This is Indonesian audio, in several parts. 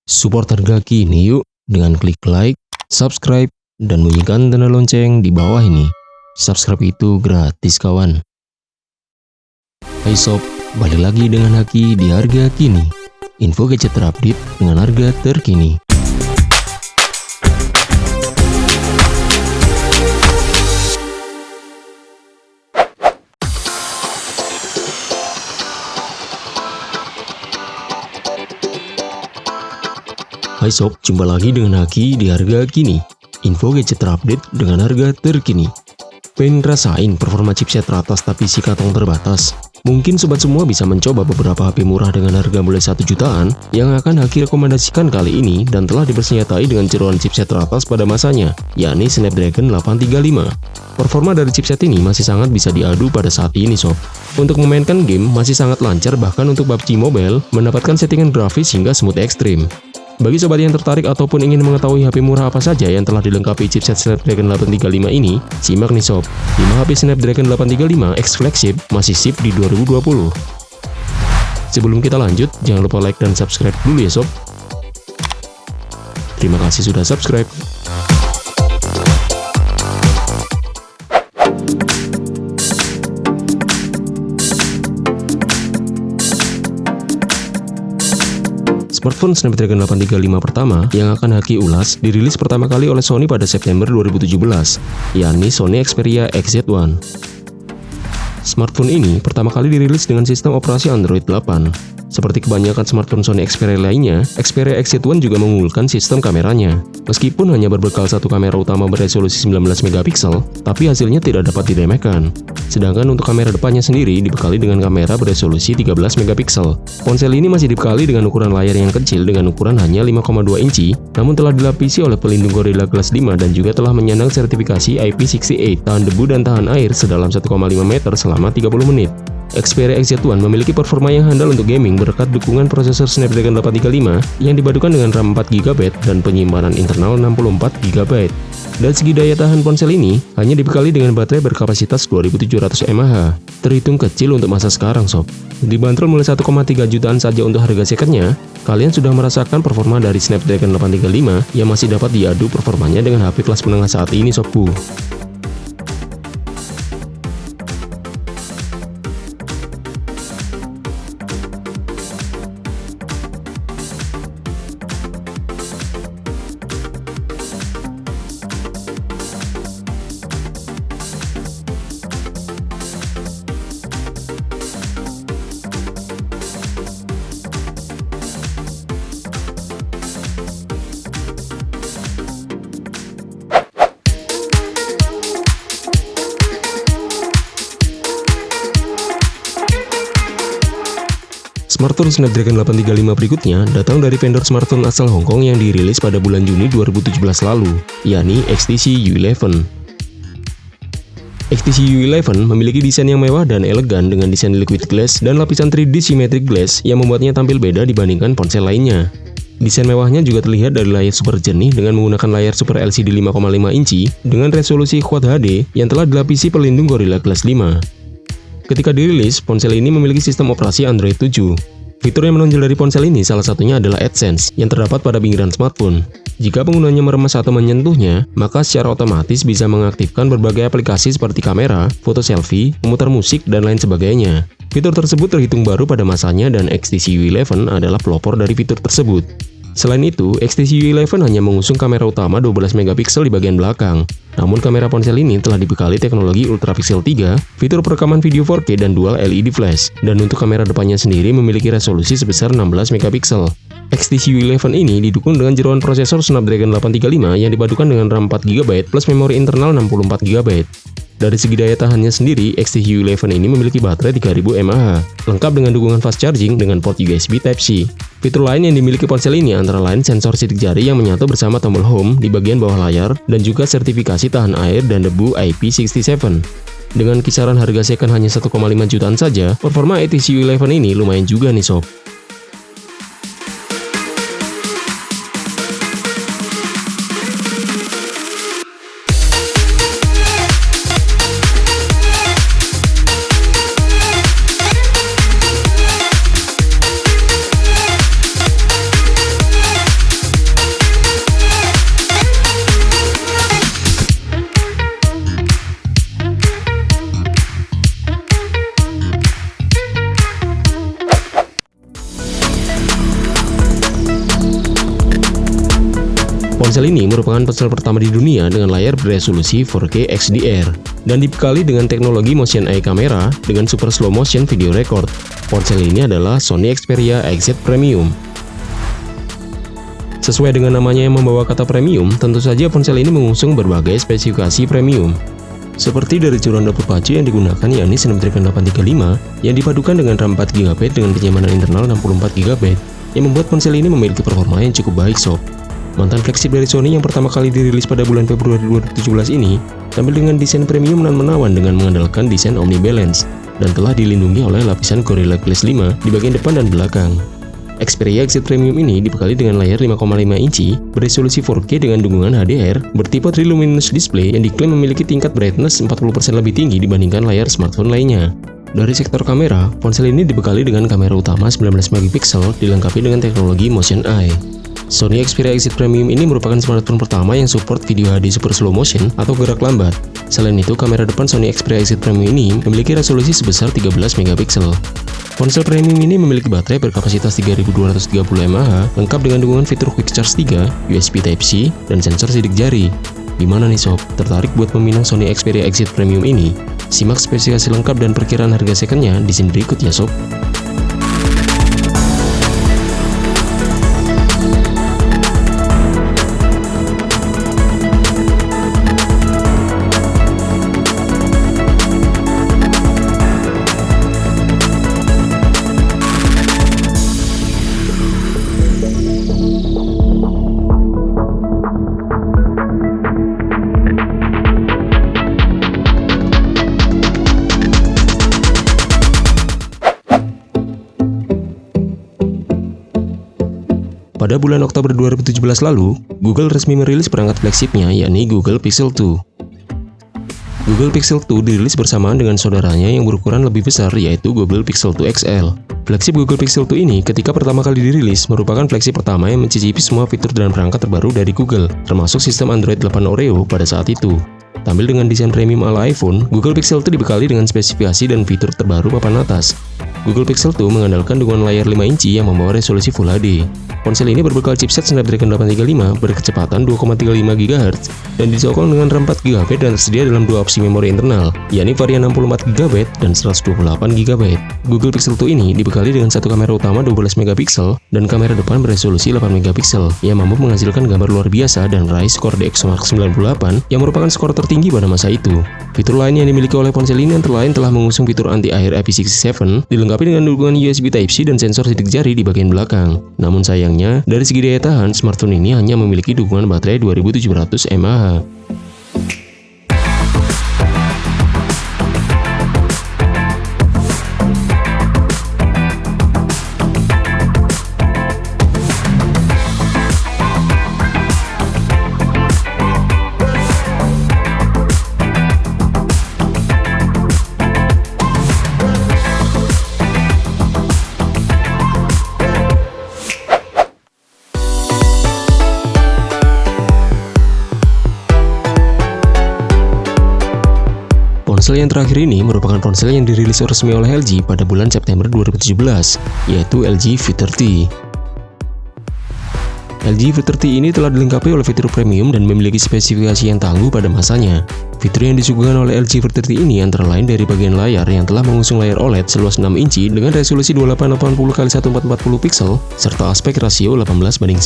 Support harga kini yuk dengan klik like, subscribe, dan bunyikan tanda lonceng di bawah ini. Subscribe itu gratis kawan. Hai sob, balik lagi dengan Haki di harga kini. Info gadget terupdate dengan harga terkini. Hai sob, jumpa lagi dengan Haki di harga kini. Info gadget terupdate dengan harga terkini. Pengen rasain performa chipset teratas tapi isi kantong terbatas? Mungkin sobat semua bisa mencoba beberapa HP murah dengan harga mulai 1 jutaan yang akan Haki rekomendasikan kali ini dan telah dipersenjatai dengan jeroan chipset teratas pada masanya, yakni Snapdragon 835. Performa dari chipset ini masih sangat bisa diadu pada saat ini sob. Untuk memainkan game masih sangat lancar, bahkan untuk PUBG Mobile mendapatkan settingan grafis hingga smooth ekstrim. Bagi sobat yang tertarik ataupun ingin mengetahui HP murah apa saja yang telah dilengkapi chipset Snapdragon 835 ini, simak nih sob. 5 HP Snapdragon 835 X Flagship masih ship di 2020. Sebelum kita lanjut, jangan lupa like dan subscribe dulu ya sob. Terima kasih sudah subscribe. Smartphone Snapdragon 835 pertama yang akan Haki ulas dirilis pertama kali oleh Sony pada September 2017, yakni Sony Xperia XZ1. Smartphone ini pertama kali dirilis dengan sistem operasi Android 8. Seperti kebanyakan smartphone Sony Xperia lainnya, Xperia XZ1 juga mengunggulkan sistem kameranya. Meskipun hanya berbekal satu kamera utama beresolusi 19 megapiksel, tapi hasilnya tidak dapat diremehkan. Sedangkan untuk kamera depannya sendiri dibekali dengan kamera beresolusi 13 megapiksel. Ponsel ini masih dibekali dengan ukuran layar yang kecil dengan ukuran hanya 5,2 inci, namun telah dilapisi oleh pelindung Gorilla Glass 5 dan juga telah menyandang sertifikasi IP68 tahan debu dan tahan air sedalam 1,5 meter selama 30 menit. Xperia XZ1 memiliki performa yang handal untuk gaming berkat dukungan prosesor Snapdragon 835 yang dipadukan dengan RAM 4GB dan penyimpanan internal 64GB. Dari segi daya tahan ponsel ini hanya dibekali dengan baterai berkapasitas 2700 mAh. Terhitung kecil untuk masa sekarang sob. Dibanderol mulai 1,3 jutaan saja untuk harga secondnya, kalian sudah merasakan performa dari Snapdragon 835 yang masih dapat diadu performanya dengan HP kelas menengah saat ini sobku. Smartphone Snapdragon 835 berikutnya datang dari vendor smartphone asal Hong Kong yang dirilis pada bulan Juni 2017 lalu, yakni HTC U11. HTC U11 memiliki desain yang mewah dan elegan dengan desain liquid glass dan lapisan 3D symmetric glass yang membuatnya tampil beda dibandingkan ponsel lainnya. Desain mewahnya juga terlihat dari layar super jernih dengan menggunakan layar Super LCD 5,5 inci dengan resolusi Quad HD yang telah dilapisi pelindung Gorilla Glass 5. Ketika dirilis, ponsel ini memiliki sistem operasi Android 7. Fitur yang menonjol dari ponsel ini salah satunya adalah AdSense yang terdapat pada pinggiran smartphone. Jika penggunanya meremas atau menyentuhnya, maka secara otomatis bisa mengaktifkan berbagai aplikasi seperti kamera, foto selfie, memutar musik, dan lain sebagainya. Fitur tersebut terhitung baru pada masanya dan HTC U11 adalah pelopor dari fitur tersebut. Selain itu, HTC U11 hanya mengusung kamera utama 12 megapiksel di bagian belakang. Namun kamera ponsel ini telah dibekali teknologi ultrapixel 3, fitur perekaman video 4K dan dual LED flash. Dan untuk kamera depannya sendiri memiliki resolusi sebesar 16 megapiksel. HTC U11 ini didukung dengan jeroan prosesor Snapdragon 835 yang dipadukan dengan RAM 4GB plus memori internal 64GB. Dari segi daya tahannya sendiri, HTC U11 ini memiliki baterai 3000 mAh, lengkap dengan dukungan fast charging dengan port USB Type-C. Fitur lain yang dimiliki ponsel ini antara lain sensor sidik jari yang menyatu bersama tombol home di bagian bawah layar dan juga sertifikasi tahan air dan debu IP67. Dengan kisaran harga second hanya 1,5 jutaan saja, performa HTC U11 ini lumayan juga nih sob. Ponsel ini merupakan ponsel pertama di dunia dengan layar beresolusi 4K XDR dan dibekali dengan teknologi Motion Eye kamera dengan super slow motion video record. Ponsel ini adalah Sony Xperia XZ Premium. Sesuai dengan namanya yang membawa kata premium, tentu saja ponsel ini mengusung berbagai spesifikasi premium. Seperti dari culuan dapur pacu yang digunakan yakni Snapdragon 835 yang dipadukan dengan RAM 4GB dengan kenyamanan internal 64GB yang membuat ponsel ini memiliki performa yang cukup baik sob. Mantan flagship dari Sony yang pertama kali dirilis pada bulan Februari 2017 ini tampil dengan desain premium dan menawan dengan mengandalkan desain Omni Balance dan telah dilindungi oleh lapisan Gorilla Glass 5 di bagian depan dan belakang. Xperia XZ Premium ini dibekali dengan layar 5,5 inci beresolusi 4K dengan dukungan HDR bertipe Triluminous Display yang diklaim memiliki tingkat brightness 40% lebih tinggi dibandingkan layar smartphone lainnya. Dari sektor kamera, ponsel ini dibekali dengan kamera utama 19MP dilengkapi dengan teknologi Motion Eye. Sony Xperia XZ Premium ini merupakan smartphone pertama yang support video HD super slow motion atau gerak lambat. Selain itu, kamera depan Sony Xperia XZ Premium ini memiliki resolusi sebesar 13MP. Ponsel premium ini memiliki baterai berkapasitas 3230 mAh, lengkap dengan dukungan fitur Quick Charge 3, USB Type-C, dan sensor sidik jari. Gimana nih sob, tertarik buat meminang Sony Xperia XZ Premium ini? Simak spesifikasi lengkap dan perkiraan harga secondnya di sini berikut ya sob. Pada bulan Oktober 2017 lalu, Google resmi merilis perangkat flagshipnya yakni Google Pixel 2. Google Pixel 2 dirilis bersamaan dengan saudaranya yang berukuran lebih besar yaitu Google Pixel 2 XL. Flagship Google Pixel 2 ini ketika pertama kali dirilis merupakan flagship pertama yang mencicipi semua fitur dan perangkat terbaru dari Google, termasuk sistem Android 8 Oreo pada saat itu. Tampil dengan desain premium ala iPhone, Google Pixel 2 dibekali dengan spesifikasi dan fitur terbaru papan atas. Google Pixel 2 mengandalkan dukungan layar 5 inci yang membawa resolusi Full HD. Ponsel ini berbekal chipset Snapdragon 835 berkecepatan 2,35 GHz dan disokong dengan RAM 4GB dan tersedia dalam dua opsi memori internal, yakni varian 64GB dan 128GB. Google Pixel 2 ini dibekali dengan satu kamera utama 12MP dan kamera depan beresolusi 8MP yang mampu menghasilkan gambar luar biasa dan meraih skor DxOMark 98 yang merupakan skor tertinggi pada masa itu. Fitur lain yang dimiliki oleh ponsel ini antara lain telah mengusung fitur anti-air IP67 dilengkapi dengan dukungan USB Type-C dan sensor sidik jari di bagian belakang. Namun sayangnya, dari segi daya tahan, smartphone ini hanya memiliki dukungan baterai 2700 mAh. Ponsel yang terakhir ini merupakan ponsel yang dirilis resmi oleh LG pada bulan September 2017, yaitu LG V30. LG V30 ini telah dilengkapi oleh fitur premium dan memiliki spesifikasi yang tangguh pada masanya. Fitur yang disuguhkan oleh LG V30 ini antara lain dari bagian layar yang telah mengusung layar OLED seluas 6 inci dengan resolusi 2880x1440 pixel serta aspek rasio 18:9.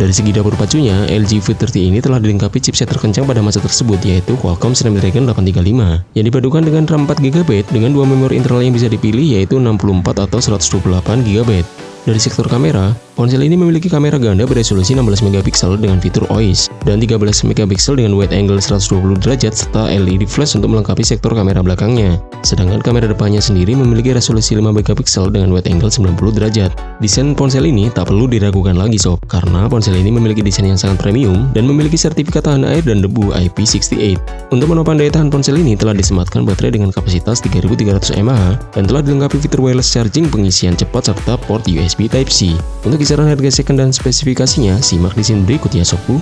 Dari segi dapur pacunya, LG V30 ini telah dilengkapi chipset terkencang pada masa tersebut yaitu Qualcomm Snapdragon 835 yang dipadukan dengan RAM 4GB dengan dua memori internal yang bisa dipilih yaitu 64 atau 128GB. Dari sektor kamera, ponsel ini memiliki kamera ganda beresolusi 16MP dengan fitur OIS dan 13MP dengan wide angle 120 derajat serta LED flash untuk melengkapi sektor kamera belakangnya. Sedangkan kamera depannya sendiri memiliki resolusi 5MP dengan wide angle 90 derajat. Desain ponsel ini tak perlu diragukan lagi sob, karena ponsel ini memiliki desain yang sangat premium dan memiliki sertifikat tahan air dan debu IP68. Untuk menopang daya tahan ponsel ini telah disematkan baterai dengan kapasitas 3300 mAh dan telah dilengkapi fitur wireless charging pengisian cepat serta port USB Type-C. Untuk kisaran harga second dan spesifikasinya, simak di sini berikut ya sobku.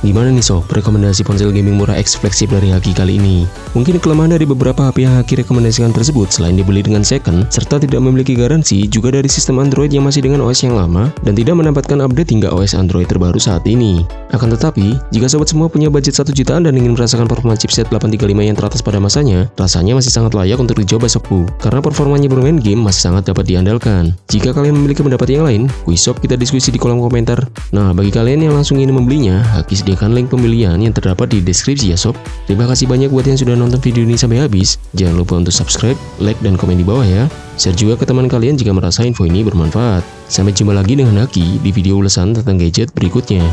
Gimana nih sob, rekomendasi ponsel gaming murah X flagship dari Haki kali ini? Mungkin kelemahan dari beberapa HP yang Haki rekomendasikan tersebut selain dibeli dengan second, serta tidak memiliki garansi, juga dari sistem Android yang masih dengan OS yang lama, dan tidak mendapatkan update hingga OS Android terbaru saat ini. Akan tetapi, jika sobat semua punya budget 1 jutaan dan ingin merasakan performa chipset 835 yang teratas pada masanya, rasanya masih sangat layak untuk dicoba sobku, karena performanya bermain game masih sangat dapat diandalkan. Jika kalian memiliki pendapat yang lain, kuis sob kita diskusi di kolom komentar. Nah, bagi kalian yang langsung ingin membelinya, Haki sediakan link pembelian yang terdapat di deskripsi ya sob. Terima kasih banyak buat yang sudah nonton video ini sampai habis. Jangan lupa untuk subscribe, like, dan komen di bawah ya. Share juga ke teman kalian jika merasa info ini bermanfaat. Sampai jumpa lagi dengan Haki di video ulasan tentang gadget berikutnya.